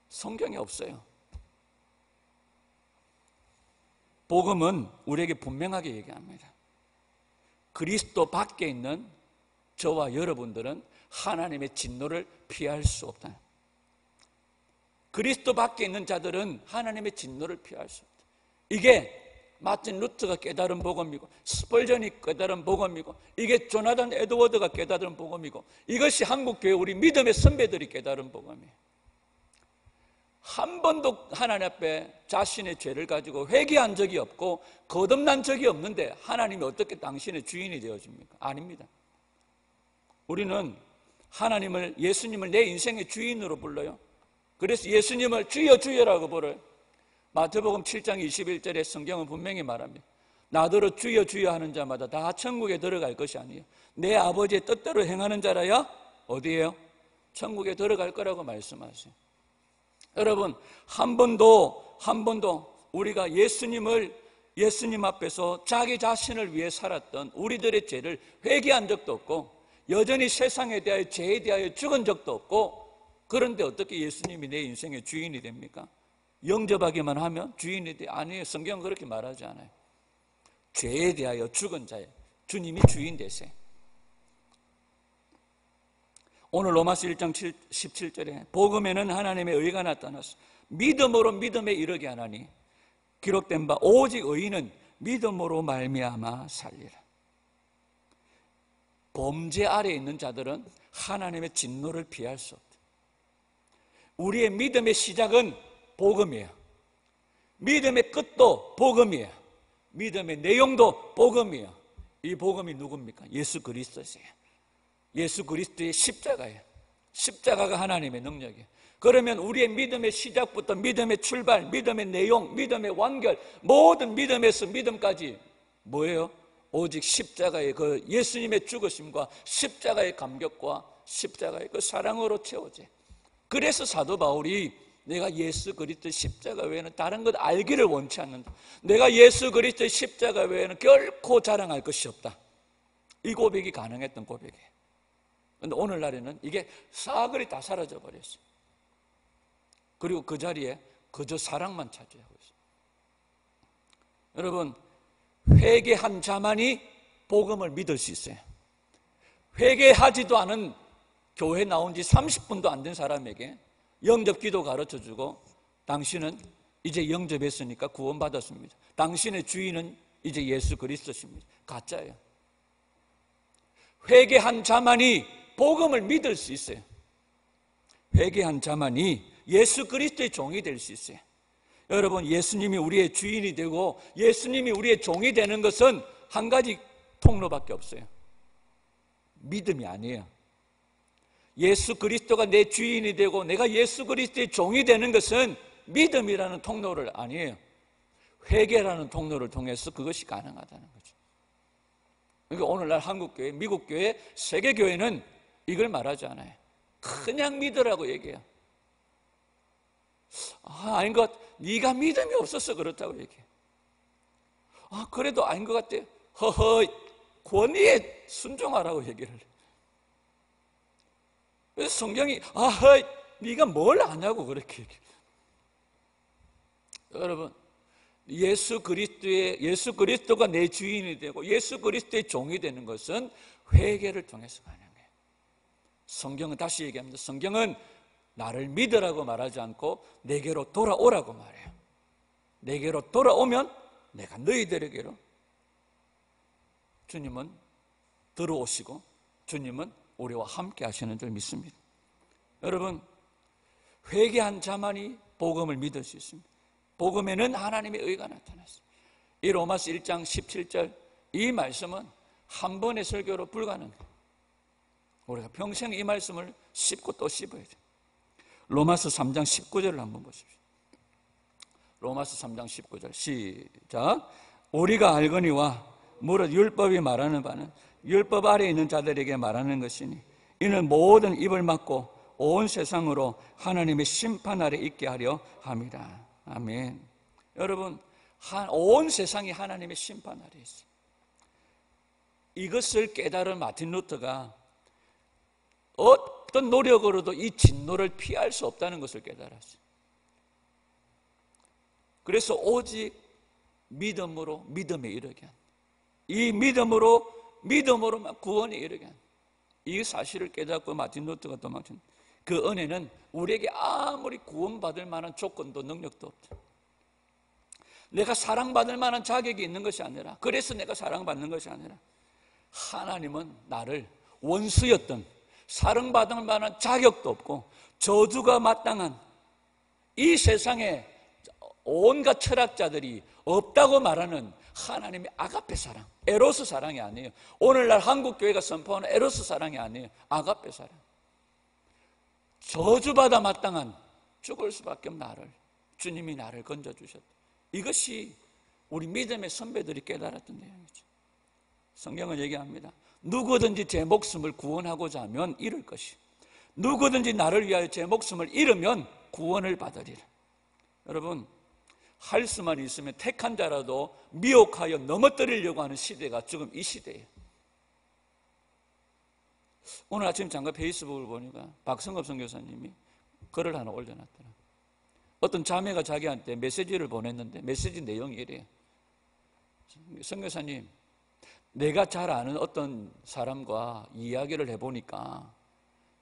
성경에 없어요. 복음은 우리에게 분명하게 얘기합니다. 그리스도 밖에 있는 저와 여러분들은 하나님의 진노를 피할 수 없다. 그리스도 밖에 있는 자들은 하나님의 진노를 피할 수 없다. 이게 마틴 루터가 깨달은 복음이고, 스펄전이 깨달은 복음이고, 이게 조나단 에드워드가 깨달은 복음이고, 이것이 한국교회 우리 믿음의 선배들이 깨달은 복음이에요. 한 번도 하나님 앞에 자신의 죄를 가지고 회개한 적이 없고 거듭난 적이 없는데 하나님이 어떻게 당신의 주인이 되어줍니까? 아닙니다. 우리는 하나님을, 예수님을 내 인생의 주인으로 불러요. 그래서 예수님을 주여 주여라고 부르요. 마태복음 7장 21절에 성경은 분명히 말합니다. 나더러 주여 주여 하는 자마다 다 천국에 들어갈 것이 아니에요. 내 아버지의 뜻대로 행하는 자라야 어디에요? 천국에 들어갈 거라고 말씀하세요. 여러분, 한 번도 우리가 예수님 앞에서 자기 자신을 위해 살았던 우리들의 죄를 회개한 적도 없고 여전히 세상에 대하여 죄에 대하여 죽은 적도 없고, 그런데 어떻게 예수님이 내 인생의 주인이 됩니까? 영접하기만 하면 주인이 돼? 아니에요. 성경은 그렇게 말하지 않아요. 죄에 대하여 죽은 자예요. 주님이 주인 되세요. 오늘 로마서 1장 17절에 복음에는 하나님의 의가 나타나서 믿음으로 믿음에 이르게 하나니 기록된 바 오직 의인은 믿음으로 말미암아 살리라. 범죄 아래에 있는 자들은 하나님의 진노를 피할 수 없다. 우리의 믿음의 시작은 복음이에요. 믿음의 끝도 복음이에요. 믿음의 내용도 복음이에요. 이 복음이 누굽니까? 예수 그리스도세요. 예수 그리스도의 십자가예요. 십자가가 하나님의 능력이에요. 그러면 우리의 믿음의 시작부터 믿음의 출발, 믿음의 내용, 믿음의 완결, 모든 믿음에서 믿음까지 뭐예요? 오직 십자가의 그 예수님의 죽으심과 십자가의 감격과 십자가의 그 사랑으로 채워져. 그래서 사도 바울이 내가 예수 그리스도의 십자가 외에는 다른 것 알기를 원치 않는다. 내가 예수 그리스도의 십자가 외에는 결코 자랑할 것이 없다. 이 고백이 가능했던 고백이에요. 그런데 오늘날에는 이게 싸그리 다 사라져 버렸어요. 그리고 그 자리에 그저 사랑만 차지하고 있어요. 여러분, 회개한 자만이 복음을 믿을 수 있어요. 회개하지도 않은 교회 나온 지 30분도 안 된 사람에게 영접 기도 가르쳐주고 당신은 이제 영접했으니까 구원받았습니다. 당신의 주인은 이제 예수 그리스도십니다. 가짜예요. 회개한 자만이 복음을 믿을 수 있어요. 회개한 자만이 예수 그리스도의 종이 될 수 있어요. 여러분, 예수님이 우리의 주인이 되고 예수님이 우리의 종이 되는 것은 한 가지 통로밖에 없어요. 믿음이 아니에요. 예수 그리스도가 내 주인이 되고 내가 예수 그리스도의 종이 되는 것은 믿음이라는 통로를 아니에요. 회개라는 통로를 통해서 그것이 가능하다는 거죠. 그러니까 오늘날 한국교회, 미국교회, 세계교회는 이걸 말하지 않아요. 그냥 믿으라고 얘기해요. 아닌 것 같아. 네가 믿음이 없어서 그렇다고 얘기해. 그래도 아닌 것 같아. 허허, 권위에 순종하라고 얘기를 해. 그래서 성경이 네가 뭘 아냐고 그렇게 얘기해. 여러분, 예수 그리스도가 내 주인이 되고 예수 그리스도의 종이 되는 것은 회개를 통해서 가능해요. 성경은 다시 얘기합니다. 성경은 나를 믿으라고 말하지 않고 내게로 돌아오라고 말해요. 내게로 돌아오면 내가 너희들에게로, 주님은 들어오시고 주님은 우리와 함께 하시는 줄 믿습니다. 여러분, 회개한 자만이 복음을 믿을 수 있습니다. 복음에는 하나님의 의가 나타났어요. 이 로마서 1장 17절 이 말씀은 한 번의 설교로 불가능해요. 우리가 평생 이 말씀을 씹고 또 씹어야 돼요. 로마서 3장 19절을 한번 보십시오. 로마서 3장 19절 시작. 우리가 알거니와 무릇 율법이 말하는 바는 율법 아래에 있는 자들에게 말하는 것이니 이는 모든 입을 막고 온 세상으로 하나님의 심판 아래 있게 하려 함이라. 아멘. 여러분, 온 세상이 하나님의 심판 아래 있어요. 이것을 깨달은 마틴 루터가 어떤 노력으로도 이 진노를 피할 수 없다는 것을 깨달았어요. 그래서 오직 믿음으로 믿음에 이르게 한, 이 믿음으로만 구원에 이르게 한, 이 사실을 깨닫고 마틴 루터가 도망친 그 은혜는 우리에게 아무리 구원받을 만한 조건도 능력도 없다. 내가 사랑받을 만한 자격이 있는 것이 아니라, 그래서 내가 사랑받는 것이 아니라, 하나님은 나를 원수였던, 사랑받을 만한 자격도 없고 저주가 마땅한 이 세상에 온갖 철학자들이 없다고 말하는 하나님의 아가페 사랑, 에로스 사랑이 아니에요. 오늘날 한국교회가 선포하는 에로스 사랑이 아니에요. 아가페 사랑. 저주받아 마땅한 죽을 수밖에 없는 나를 주님이 나를 건져주셨다. 이것이 우리 믿음의 선배들이 깨달았던 내용이죠. 성경은 얘기합니다. 누구든지 제 목숨을 구원하고자 하면 잃을 것이, 누구든지 나를 위하여 제 목숨을 잃으면 구원을 받으리라. 여러분, 할 수만 있으면 택한 자라도 미혹하여 넘어뜨리려고 하는 시대가 지금 이 시대예요. 오늘 아침 잠깐 페이스북을 보니까 박성급 선교사님이 글을 하나 올려놨더라. 어떤 자매가 자기한테 메시지를 보냈는데 메시지 내용이 이래요. 선교사님, 내가 잘 아는 어떤 사람과 이야기를 해보니까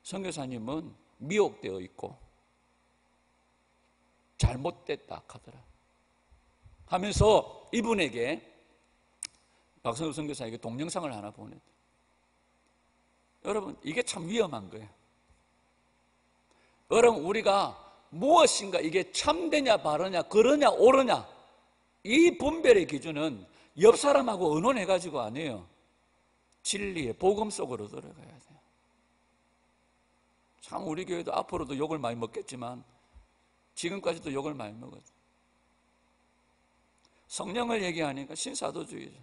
선교사님은 미혹되어 있고 잘못됐다 하더라. 하면서 이분에게, 박성급 선교사에게 동영상을 하나 보냈다. 여러분, 이게 참 위험한 거예요. 여러분, 우리가 무엇인가 이게 참되냐 바르냐 그러냐 옳으냐 이 분별의 기준은 옆 사람하고 의논해가지고 아니에요. 진리의 복음 속으로 들어가야 돼요. 참 우리 교회도 앞으로도 욕을 많이 먹겠지만 지금까지도 욕을 많이 먹었죠. 성령을 얘기하니까 신사도주의죠.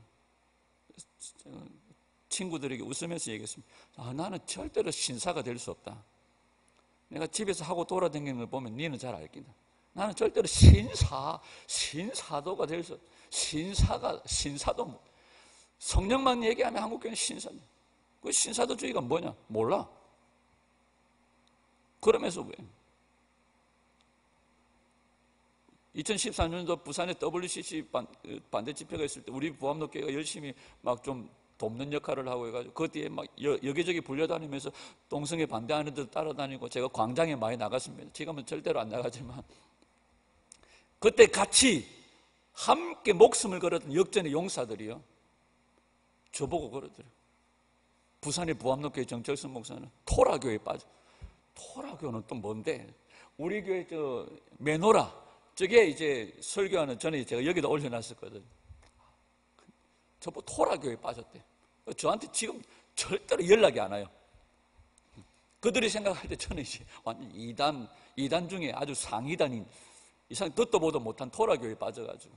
친구들에게 웃으면서 얘기했습니다. 나는 절대로 신사가 될 수 없다. 내가 집에서 하고 돌아다니는 걸 보면 니는 잘 알겠다. 나는 절대로 신사도가 될 수 없다. 신사도 성령만 얘기하면 한국교회는 신사도. 그 신사도주의가 뭐냐? 몰라. 그러면서 왜? 2014년도 부산에 WCC 반대 집회가 있을 때 우리 부암로교회가 열심히 막 좀 돕는 역할을 하고 해가지고 그 뒤에 막 여기저기 불려다니면서 동성애 반대하는 데 따라다니고 제가 광장에 많이 나갔습니다. 지금은 절대로 안 나가지만 그때 같이 함께 목숨을 걸었던 역전의 용사들이요, 저보고 그러더라고요. 부산의 부암로교회 정철선 목사는 토라교에 빠져. 토라교는 또 뭔데? 우리 교회 저 메노라 저게 이제 설교하는 전에 제가 여기다 올려놨었거든. 저보고 토라교에 빠졌대. 저한테 지금 절대로 연락이 안 와요. 그들이 생각할 때 저는 이제 완전 이단 중에 아주 상이단인 이상 듣도 보도 못한 토라교에 빠져가지고.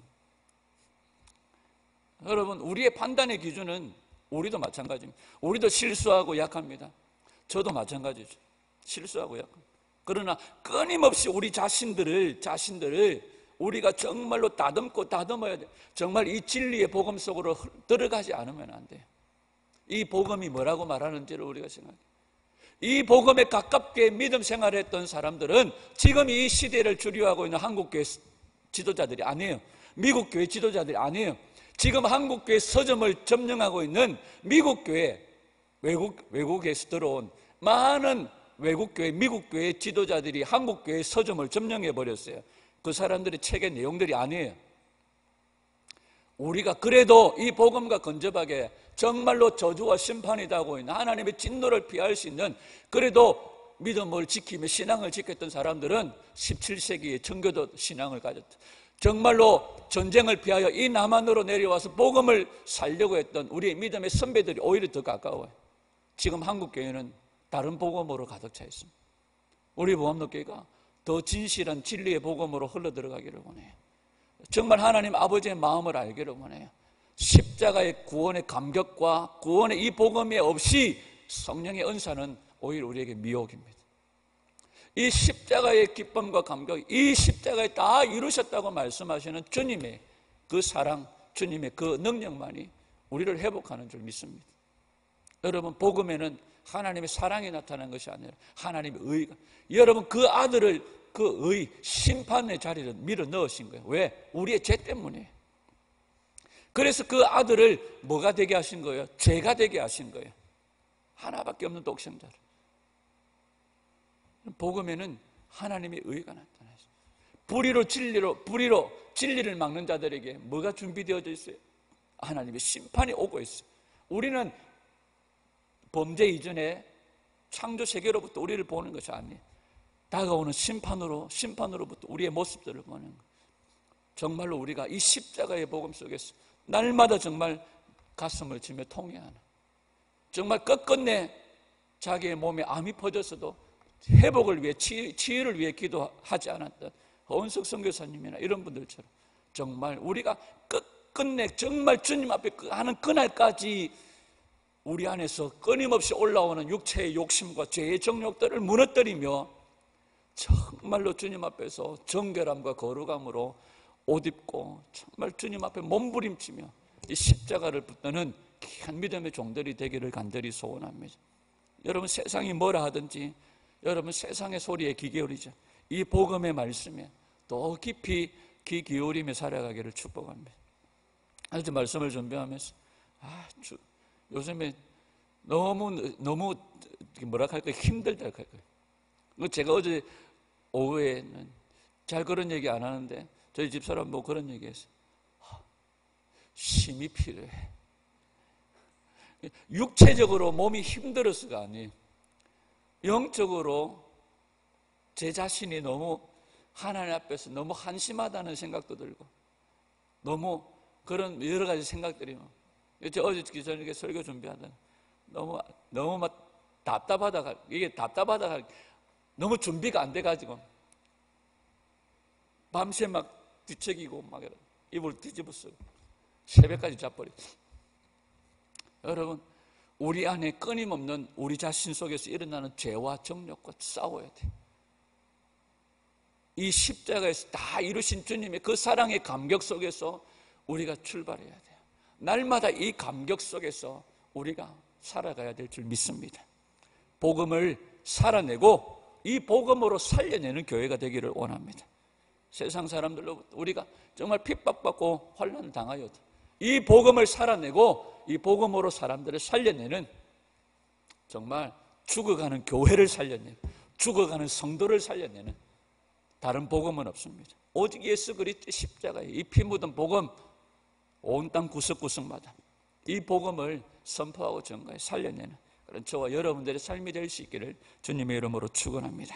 여러분, 우리의 판단의 기준은 우리도 마찬가지입니다. 우리도 실수하고 약합니다. 저도 마찬가지죠. 실수하고요. 그러나 끊임없이 우리 자신들을 우리가 정말로 다듬어야 돼. 정말 이 진리의 복음 속으로 들어가지 않으면 안 돼요. 이 복음이 뭐라고 말하는지를 우리가 생각해요. 이 복음에 가깝게 믿음 생활을 했던 사람들은 지금 이 시대를 주류하고 있는 한국교회 지도자들이 아니에요. 미국교회 지도자들이 아니에요. 지금 한국교회 서점을 점령하고 있는 미국교회, 외국에서 들어온 많은 외국교회, 미국교회 지도자들이 한국교회 서점을 점령해버렸어요. 그 사람들의 책의 내용들이 아니에요. 우리가 그래도 이 복음과 근접하게 정말로 저주와 심판이다 하고 있는 하나님의 진노를 피할 수 있는, 그래도 믿음을 지키며 신앙을 지켰던 사람들은 17세기에 청교도 신앙을 가졌다. 정말로 전쟁을 피하여 이 남한으로 내려와서 복음을 살려고 했던 우리의 믿음의 선배들이 오히려 더 가까워요. 지금 한국교회는 다른 복음으로 가득 차 있습니다. 우리 보암로교회가 더 진실한 진리의 복음으로 흘러들어가기를 원해요. 정말 하나님 아버지의 마음을 알기를 원해요. 십자가의 구원의 감격과 구원의 이 복음이 없이 성령의 은사는 오히려 우리에게 미혹입니다. 이 십자가의 기쁨과 감격, 이 십자가에 다 이루셨다고 말씀하시는 주님의 그 사랑, 주님의 그 능력만이 우리를 회복하는 줄 믿습니다. 여러분, 복음에는 하나님의 사랑이 나타난 것이 아니라 하나님의 의가, 여러분 그 아들을 그 의 심판의 자리를 밀어 넣으신 거예요. 왜? 우리의 죄 때문에. 그래서 그 아들을 뭐가 되게 하신 거예요? 죄가 되게 하신 거예요. 하나밖에 없는 독생자를. 복음에는 하나님의 의가 나타나죠. 불의로 진리를 막는 자들에게 뭐가 준비되어져 있어요? 하나님의 심판이 오고 있어요. 우리는 범죄 이전에 창조 세계로부터 우리를 보는 것이 아니에요. 다가오는 심판으로부터 우리의 모습들을 보는 거예요. 정말로 우리가 이 십자가의 복음 속에서 날마다 정말 가슴을 치며 통회하는, 정말 끝끝내 자기의 몸에 암이 퍼졌어도 회복을 위해, 치유를 위해 기도하지 않았던 허은석 선교사님이나 이런 분들처럼 정말 우리가 끝끝내 정말 주님 앞에 하는 그날까지 우리 안에서 끊임없이 올라오는 육체의 욕심과 죄의 정욕들을 무너뜨리며 정말로 주님 앞에서 정결함과 거룩함으로 옷 입고 정말 주님 앞에 몸부림치며 이 십자가를 붙드는 귀한 믿음의 종들이 되기를 간절히 소원합니다. 여러분, 세상이 뭐라 하든지 여러분 세상의 소리에 귀 기울이자 이 복음의 말씀에 더 깊이 귀 기울이며 살아가기를 축복합니다. 아주 말씀을 준비하면서 요즘에 너무 뭐라 할까요? 힘들다 할까요? 제가 어제 오후에는 잘 그런 얘기 안 하는데 저희 집사람 뭐 그런 얘기 했어요. 힘이 필요해. 육체적으로 몸이 힘들어서가 아니에요. 영적으로 제 자신이 너무 하나님 앞에서 너무 한심하다는 생각도 들고 너무 그런 여러 가지 생각들이 어제 저녁에 설교 준비하다 너무 막 답답하다가 이게 답답하다가 너무 준비가 안 돼가지고 밤새 막 뒤척이고 막 이불 뒤집어 쓰고 새벽까지 자버려. 여러분, 우리 안에 끊임없는 우리 자신 속에서 일어나는 죄와 정욕과 싸워야 돼. 이 십자가에서 다 이루신 주님의 그 사랑의 감격 속에서 우리가 출발해야 돼요. 날마다 이 감격 속에서 우리가 살아가야 될 줄 믿습니다. 복음을 살아내고 이 복음으로 살려내는 교회가 되기를 원합니다. 세상 사람들로부터 우리가 정말 핍박받고 환난을 당하여도 이 복음을 살아내고 이 복음으로 사람들을 살려내는, 정말 죽어가는 교회를 살려내는, 죽어가는 성도를 살려내는 다른 복음은 없습니다. 오직 예수 그리스도의 십자가의 이 피 묻은 복음, 온 땅 구석구석마다 이 복음을 선포하고 전가해 살려내는 그런 저와 여러분들의 삶이 될 수 있기를 주님의 이름으로 축원합니다.